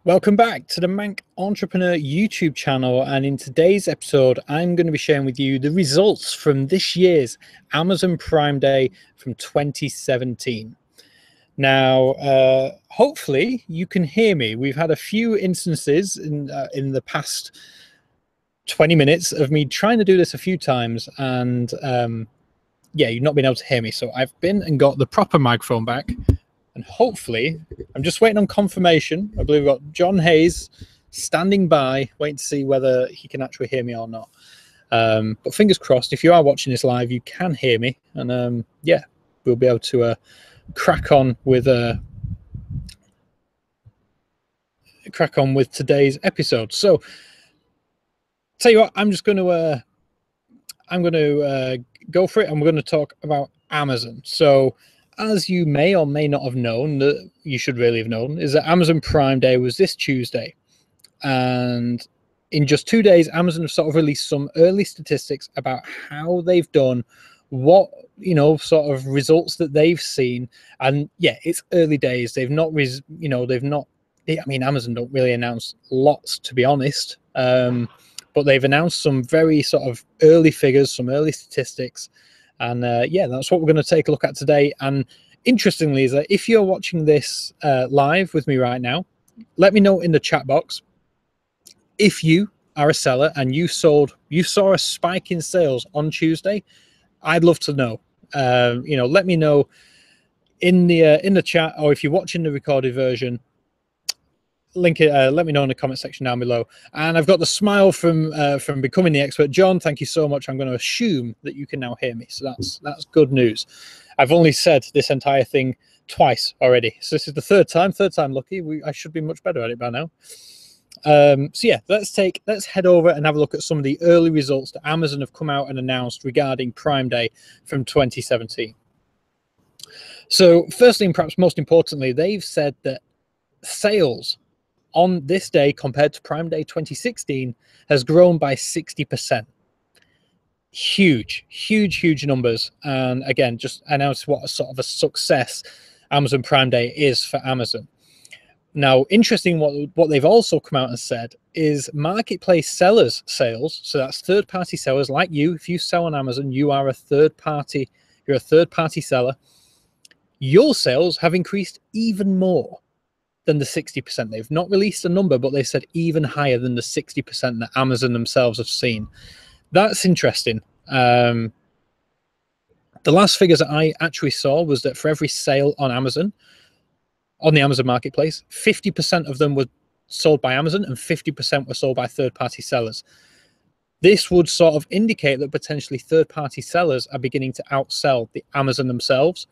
Welcome back to the Manc Entrepreneur YouTube channel, and in today's episode I'm going to be sharing with you the results from this year's Amazon Prime Day from 2017. Now, hopefully you can hear me. We've had a few instances in the past 20 minutes of me trying to do this a few times, and yeah, you've not been able to hear me. So I've been and got the proper microphone back. And hopefully, I'm just waiting on confirmation. I believe we've got John Hayes standing by, waiting to see whether he can actually hear me or not. But fingers crossed, if you are watching this live, you can hear me. And yeah, we'll be able to crack on with today's episode. So, tell you what, I'm just going to go for it, and we're going to talk about Amazon. So, as you may or may not have known, that you should really have known, is that Amazon Prime Day was this Tuesday. And in just 2 days, Amazon have sort of released some early statistics about how they've done, what, sort of results that they've seen. And yeah, it's early days. They've not, I mean, Amazon don't really announce lots, to be honest. But they've announced some very sort of early figures, some early statistics. And yeah, that's what we're going to take a look at today. And interestingly, is that if you're watching this live with me right now, let me know in the chat box if you are a seller and you saw a spike in sales on Tuesday. I'd love to know. Let me know in the chat, or if you're watching the recorded version, link it. Let me know in the comment section down below. And I've got the smile from Becoming the Expert. John, thank you so much. I'm going to assume that you can now hear me, so that's good news. I've only said this entire thing twice already, so this is the third time lucky. I should be much better at it by now. So yeah, let's head over and have a look at some of the early results that Amazon have come out and announced regarding Prime Day from 2017. So firstly, and perhaps most importantly, they've said that sales on this day compared to Prime Day 2016 has grown by 60%. Huge numbers. And again, just announce what a sort of a success Amazon Prime Day is for Amazon. Now, interesting, what they've also come out and said is marketplace sellers sales. So that's third-party sellers like you. If you sell on Amazon, you are a third-party. You're a third-party seller. Your sales have increased even more than the 60%. They've not released a number, but they said even higher than the 60% that Amazon themselves have seen. That's interesting. The last figures that I actually saw was that for every sale on Amazon, on the Amazon marketplace, 50% of them were sold by Amazon and 50% were sold by third-party sellers. This would sort of indicate that potentially third-party sellers are beginning to outsell the Amazon themselves.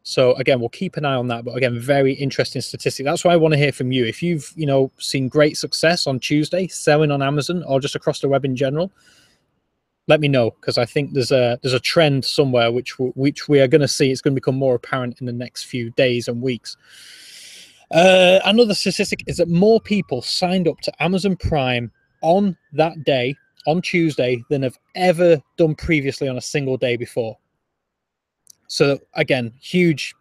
So again, we'll keep an eye on that. But again, very interesting statistic. That's what I want to hear from you. If you've seen great success on Tuesday selling on Amazon or just across the web in general, let me know, because I think there's a trend somewhere which we are going to see. It's going to become more apparent in the next few days and weeks. Another statistic is that more people signed up to Amazon Prime on that day, on Tuesday, than have ever done previously on a single day before. So again, huge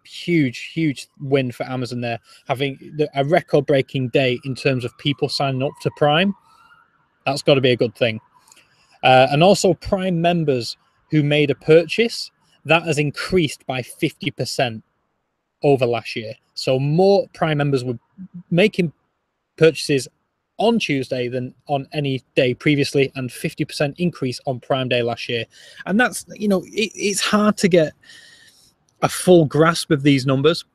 win for Amazon there, having a record-breaking day in terms of people signing up to Prime. That's got to be a good thing. And also Prime members who made a purchase, that has increased by 50% over last year. So more Prime members were making purchases on Tuesday than on any day previously, and 50% increase on Prime Day last year. And that's, it's hard to get a full grasp of these numbers,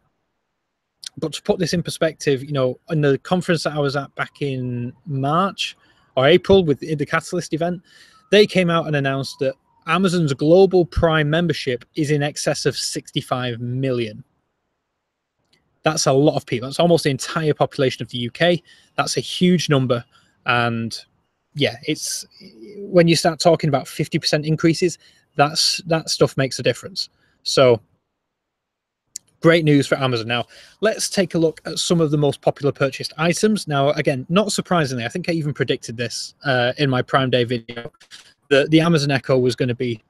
but to put this in perspective, in the conference that I was at back in March or April with the Catalyst event, they came out and announced that Amazon's global Prime membership is in excess of 65 million. That's a lot of people. That's almost the entire population of the UK. That's a huge number. And yeah, it's when you start talking about 50% increases, that stuff makes a difference. So great news for Amazon. Now, let's take a look at some of the most popular purchased items. Now, again, not surprisingly, I think I even predicted this in my Prime Day video, that the Amazon Echo was going to be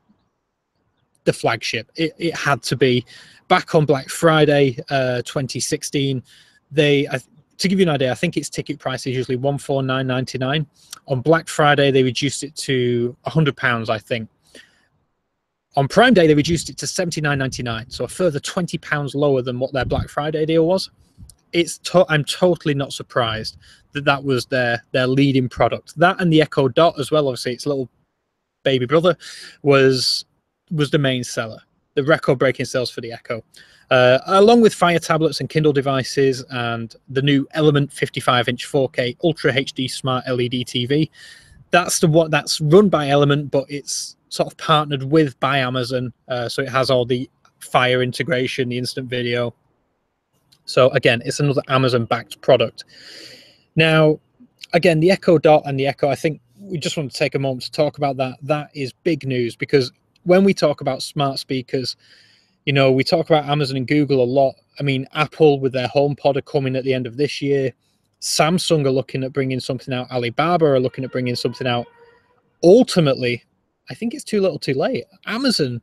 the flagship. It had to be. Back on Black Friday 2016, to give you an idea, I think its ticket price is usually £149.99. On Black Friday, they reduced it to £100, I think. On Prime Day, they reduced it to £79.99, so a further £20 lower than what their Black Friday deal was. I'm totally not surprised that was their leading product. That and the Echo Dot as well, obviously its little baby brother, was the main seller. The record-breaking sales for the Echo, along with Fire tablets and Kindle devices, and the new Element 55-inch 4K Ultra HD Smart LED TV. That's that's run by Element, but it's sort of partnered with by Amazon, so it has all the Fire integration, the instant video. So again, it's another Amazon-backed product. Now, again, the Echo Dot and the Echo, I think we just want to take a moment to talk about that. That is big news, because when we talk about smart speakers, you know, we talk about Amazon and Google a lot. I mean, Apple with their HomePod are coming at the end of this year. Samsung are looking at bringing something out. Alibaba are looking at bringing something out. Ultimately, I think it's too little too late. Amazon,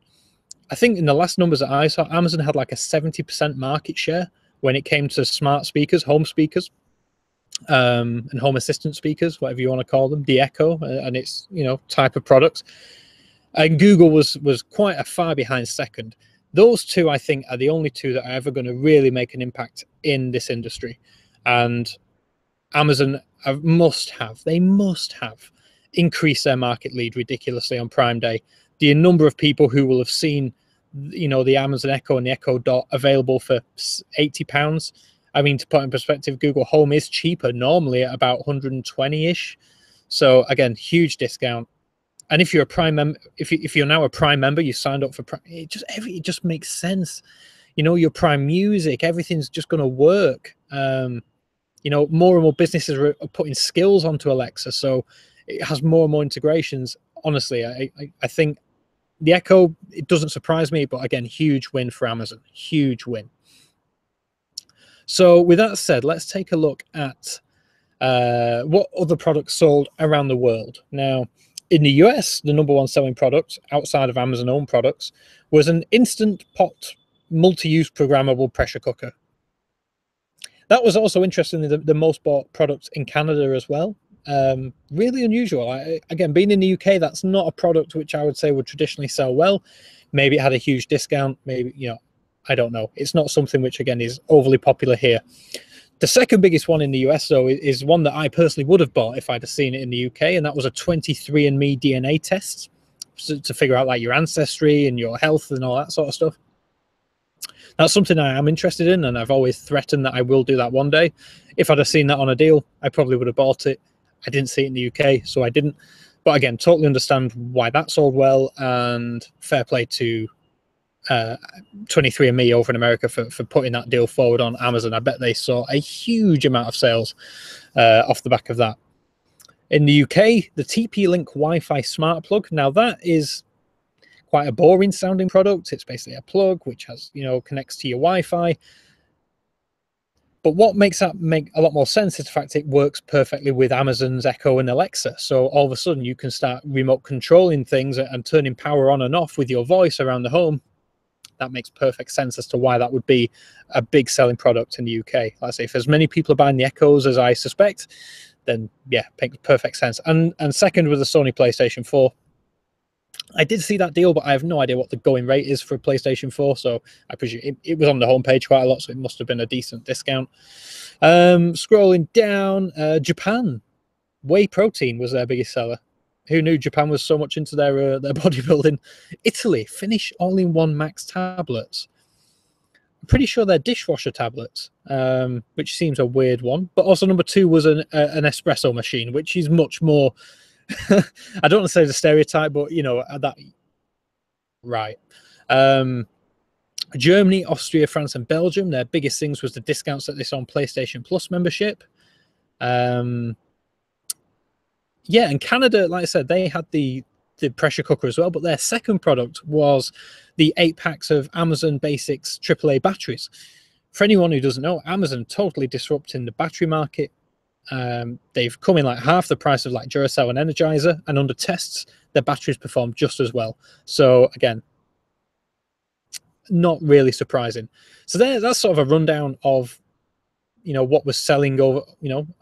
I think in the last numbers that I saw, Amazon had like a 70% market share when it came to smart speakers, home speakers, and home assistant speakers, whatever you want to call them, the Echo and its, you know, type of products. And Google was quite a far behind second. Those two, I think, are the only two that are ever going to really make an impact in this industry. And Amazon must have increased their market lead ridiculously on Prime Day. The number of people who will have seen, you know, the Amazon Echo and the Echo Dot available for £80. I mean, to put in perspective, Google Home is cheaper normally at about 120-ish. So again, huge discount. And if you're a Prime member, if you're now a Prime member, you signed up for Prime, it just makes sense. You know, your Prime Music, everything's just going to work. You know, more and more businesses are putting skills onto Alexa, so it has more and more integrations. Honestly, I think the Echo, it doesn't surprise me, but again, huge win for Amazon, huge win. So with that said, let's take a look at what other products sold around the world. Now, in the US, the #1 selling product outside of Amazon owned products was an Instant Pot multi-use programmable pressure cooker. That was also interestingly the most bought product in Canada as well. Really unusual. Again, being in the UK, that's not a product which I would say would traditionally sell well. Maybe it had a huge discount. Maybe, you know, I don't know. It's not something which, again, is overly popular here. The second biggest one in the US, though, is one that I personally would have bought if I'd have seen it in the UK, and that was a 23andMe DNA test to figure out like your ancestry and your health and all that sort of stuff. That's something I am interested in, and I've always threatened that I will do that one day. If I'd have seen that on a deal, I probably would have bought it. I didn't see it in the UK, so I didn't. But again, totally understand why that sold well, and fair play to 23andMe over in America for putting that deal forward on Amazon. I bet they saw a huge amount of sales off the back of that. In the UK, the TP-Link Wi-Fi smart plug. Now that is quite a boring sounding product. It's basically a plug which has, you know, connects to your Wi-Fi. But what makes that make a lot more sense is the fact it works perfectly with Amazon's Echo and Alexa. So all of a sudden you can start remote controlling things and turning power on and off with your voice around the home. That makes perfect sense as to why that would be a big selling product in the UK. Like I say, if as many people are buying the Echoes as I suspect, then yeah, makes perfect sense. And second with the Sony PlayStation 4. I did see that deal, but I have no idea what the going rate is for a PlayStation 4. So I presume it was on the homepage quite a lot, so it must have been a decent discount. Scrolling down, Japan, whey protein was their biggest seller. Who knew Japan was so much into their bodybuilding? Italy, Finish all-in-one Max tablets. I'm pretty sure they're dishwasher tablets, which seems a weird one. But also #2 was an espresso machine, which is much more. I don't want to say the stereotype, but you know that. Right. Germany, Austria, France, and Belgium. Their biggest things was the discounts that they saw on PlayStation Plus membership. Yeah, and Canada, like I said, they had the pressure cooker as well, but their second product was the 8 packs of Amazon Basics AAA batteries. For anyone who doesn't know, Amazon totally disrupting the battery market. They've come in like half the price of like Duracell and Energizer, and under tests, their batteries perform just as well. So again, not really surprising. So that's sort of a rundown of what was selling over,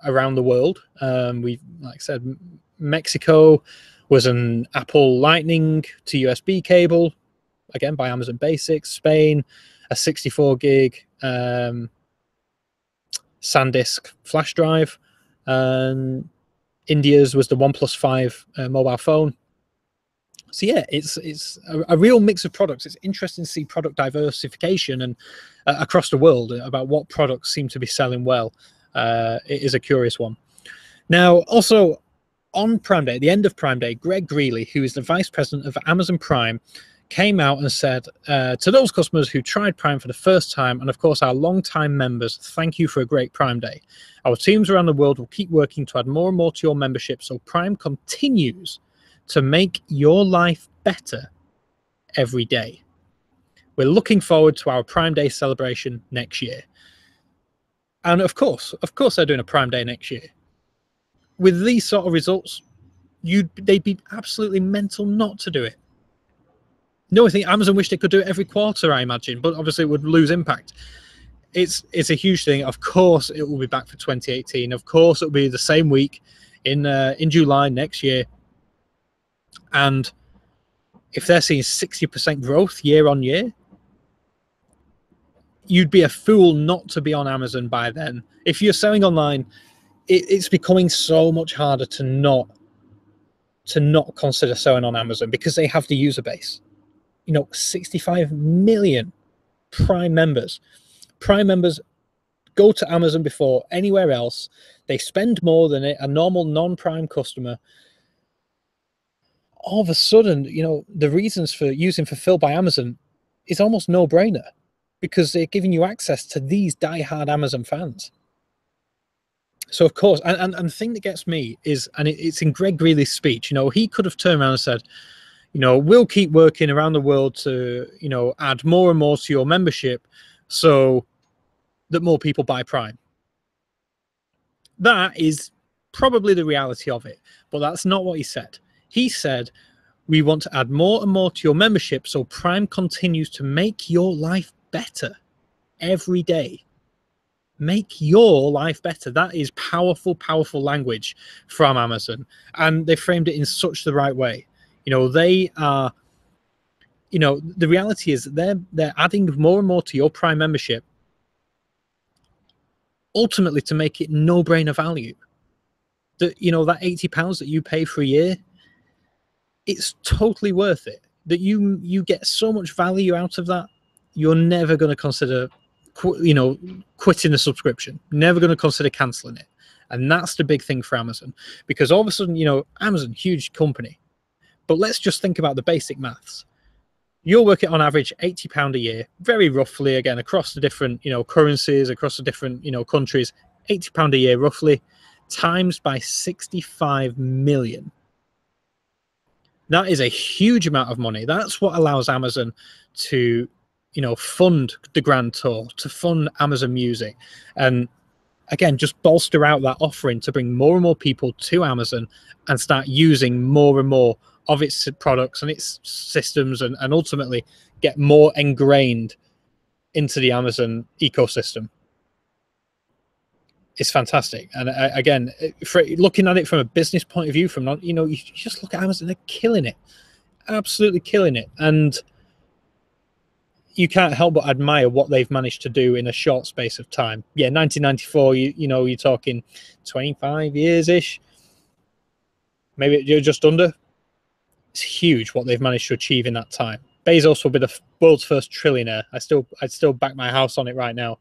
around the world. We, like I said, Mexico was an Apple Lightning to USB cable, again by Amazon Basics. Spain, a 64 gig SanDisk flash drive. And India's was the OnePlus 5 mobile phone. So yeah, it's a real mix of products. It's interesting to see product diversification and across the world about what products seem to be selling well. It is a curious one. Now, also on Prime Day, at the end of Prime Day, Greg Greeley, who is the vice president of Amazon Prime, came out and said to those customers who tried Prime for the first time, and of course our long-time members, thank you for a great Prime Day. Our teams around the world will keep working to add more and more to your membership so Prime continues to make your life better every day. We're looking forward to our Prime Day celebration next year. And of course they're doing a Prime Day next year. With these sort of results, they'd be absolutely mental not to do it. No, I think Amazon wish they could do it every quarter, I imagine, but obviously it would lose impact. It's a huge thing. Of course, it will be back for 2018. Of course, it'll be the same week in July next year. And if they're seeing 60% growth year on year, you'd be a fool not to be on Amazon by then. If you're selling online, it's becoming so much harder to not consider selling on Amazon because they have the user base. 65 million Prime members. Prime members go to Amazon before anywhere else. They spend more than a normal non-Prime customer. All of a sudden, the reasons for using Fulfilled by Amazon is almost no-brainer because they're giving you access to these die-hard Amazon fans. So, of course, and the thing that gets me is, and it's in Greg Greeley's speech, he could have turned around and said, we'll keep working around the world to, add more and more to your membership so that more people buy Prime. That is probably the reality of it, but that's not what he said. He said, we want to add more and more to your membership so Prime continues to make your life better every day. Make your life better. That is powerful, powerful language from Amazon. And they framed it in such the right way. They are, the reality is that they're adding more and more to your Prime membership, ultimately to make it no-brainer value. That, that £80 that you pay for a year, it's totally worth it. That you get so much value out of that, you're never going to consider, quitting the subscription. Never going to consider canceling it. And that's the big thing for Amazon, because all of a sudden, Amazon, huge company, but let's just think about the basic maths. You're working on average £80 a year, very roughly, again, across the different, currencies, across the different, countries, £80 a year, roughly, times by 65 million. That is a huge amount of money. That's what allows Amazon to, fund the Grand Tour, to fund Amazon Music, and again, just bolster out that offering to bring more and more people to Amazon and start using more and more of its products and its systems, and ultimately get more ingrained into the Amazon ecosystem. It's fantastic. And again, looking at it from a business point of view, you just look at Amazon, they're killing it, absolutely killing it. And you can't help but admire what they've managed to do in a short space of time. Yeah, 1994, you're talking 25 years-ish, maybe you're just under. It's huge what they've managed to achieve in that time. Bezos will be the world's first trillionaire. I'd still back my house on it right now.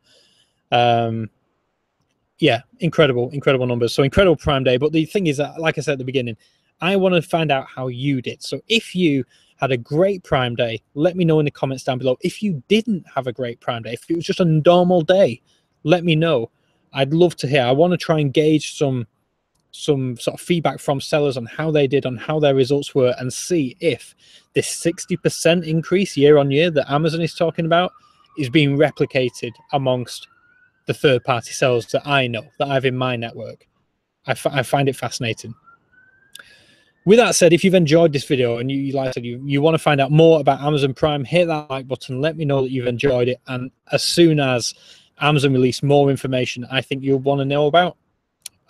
Yeah, incredible numbers. So incredible Prime Day. But the thing is that, like I said at the beginning, I want to find out how you did. So if you had a great Prime Day, let me know in the comments down below. If you didn't have a great Prime Day, if it was just a normal day, let me know. I'd love to hear. I want to try and gauge some sort of feedback from sellers on how they did, on how their results were, and see if this 60% increase year on year that Amazon is talking about is being replicated amongst the third-party sellers that I know, that I have in my network. I find it fascinating. With that said, if you've enjoyed this video and you want to find out more about Amazon Prime, hit that like button, let me know that you've enjoyed it, and as soon as Amazon release more information I think you'll want to know about,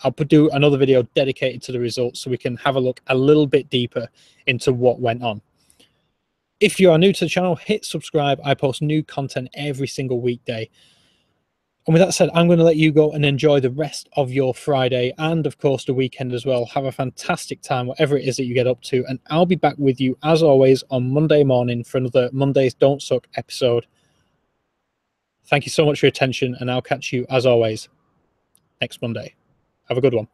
I'll do another video dedicated to the results so we can have a look a little bit deeper into what went on. If you are new to the channel, hit subscribe. I post new content every single weekday. And with that said, I'm going to let you go and enjoy the rest of your Friday and, of course, the weekend as well. Have a fantastic time, whatever it is that you get up to. And I'll be back with you, as always, on Monday morning for another Mondays Don't Suck episode. Thank you so much for your attention, and I'll catch you, as always, next Monday. Have a good one.